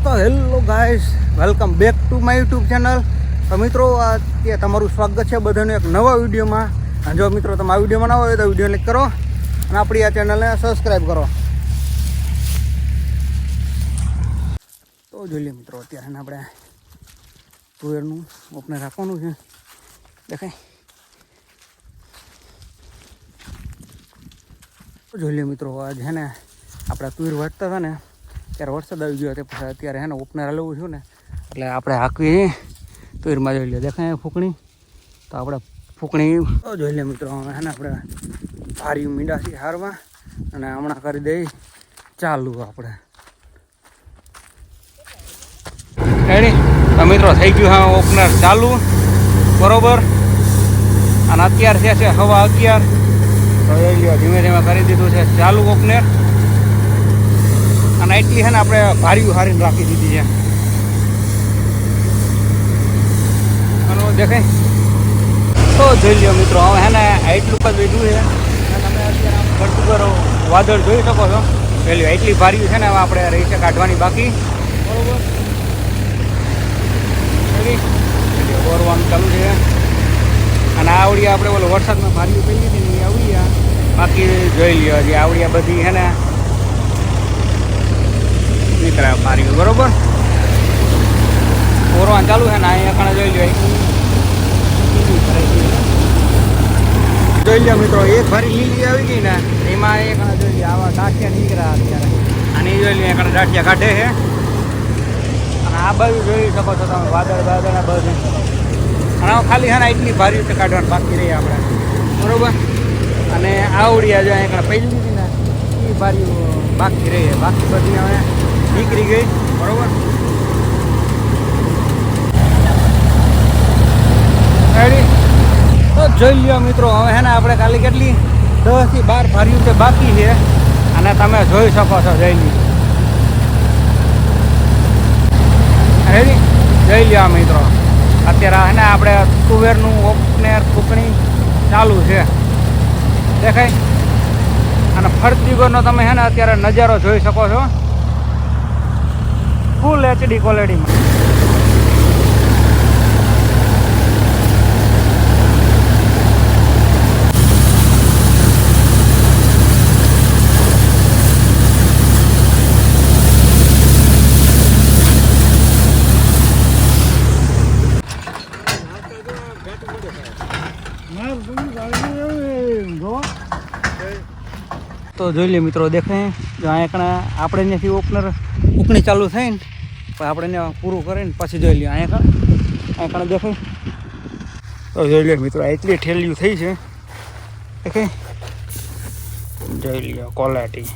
તો hello guys, welcome back to my YouTube channel. તો મિત્રો અત્યારે તમારું સ્વાગત છે બધાનું એક નવા વિડીયોમાં. અને જો મિત્રો તમે આ વિડીયોમાં ના હોય તો વિડીયો ક્લિક કરો અને આપણી આ ચેનલને સબસ્ક્રાઈબ કરો. તો જોઈ લે મિત્રો, અત્યારે આપણે તુવેરનું ઓપને રાખવાનું છે. દેખાય જોઈ લે મિત્રો, આજ છે ને આપણે તુવેર વાટતા હતા ને ત્યારે વરસાદ આવી ગયો. તે પછી અત્યારે છે ને ઓપનર લેવું છું ને એટલે આપણે હાંકવી તુવેરમાં જોઈ લે. દેખાય ફૂંકણી, તો આપણે ફૂંકણી જોઈ લે મિત્રો. છે ને આપણે ભારી મીંડાથી હારવા અને હમણાં કરી દઈ ચાલુ આપણે રેડી. તો મિત્રો થઈ ગયું હા ઓપનર ચાલુ બરોબર. અને અત્યારે છે 11:15. તો જોઈ લો ધીમે ધીમે કરી દીધું છે ચાલુ ઓપનર. અને એટલી છે ને આપણે ભારીઓ હારીને રાખી દીધી છે. દેખાય તો જોઈ લો મિત્રો, હવે હે ને એટલું જ લીધું છે. તમે અત્યારે ઘરતું કરો વાદળ જોઈ શકો છો. પેલી એટલી ભારીઓ છે ને હવે આપણે રહી છે કાઢવાની બાકી બરોબર. ઓરવાનું ચાલુ છે. અને આવડી આપણે ઓલો વરસાદમાં ભારીઓ પડી હતી ને એ આવડી બાકી જોઈ લ્યો હજી આવડી બધી છે ને નીકળ્યા ભારીઓ બરોબર. ઓરવાનું ચાલુ છે ને અહીંયા કણે જોઈ લ્યો જોઈ લ્યો મિત્રો, એક ભારી લીલી આવી ગઈ ને એમાં એક જોઈ લ્યો આવા ડાઠિયા નીકળ્યા અત્યારે. અને એ જોઈ લ્યો એકણ ડાઠિયા કાઢે છે. અને આ બાજુ જોઈ શકો છો તમે વાદળ વાદળ આ બધું. અને ખાલી છે ને એટલી ભારી રીતે કાઢવાની બાકી રહી આપણે બરોબર. અને આવડી આજે અહીંયા પહેલી દીધી ને એ ભારી બાકી રહી. બાકી બધી હવે નીકળી ગઈ બરોબર. રેડી તો જોઈ લ્યો મિત્રો, હવે છે ને આપણે ખાલી કેટલી 10 થી 12 ભારીઓ તે બાકી છે. અને તમે જોઈ શકો છો જોઈ લ્યો. રેડી જોઈ લ્યો મિત્રો, અત્યારે છે ને આપણે તુવેરનું ઓપનેર ફૂંકણી ચાલુ છે દેખાય. અને ફરતી વગરનો તમે છે ને અત્યારે નજારો જોઈ શકો છો ફૂલ HD ક્વોલિટીમાં. તો જોઈ લે મિત્રો, દેખાય જો અહીંયા આપણે ત્યાંથી ઓપનર ફૂંકણી ચાલુ થાય ને પછી આપણે એને પૂરું કરીને પછી જોઈ લઈએ અહીંયા દેખાય. તો જોઈ લે મિત્રો, એટલી ઠેલિયું થઈ છે દેખાય. જોઈ લ્યો ક્વોલિટી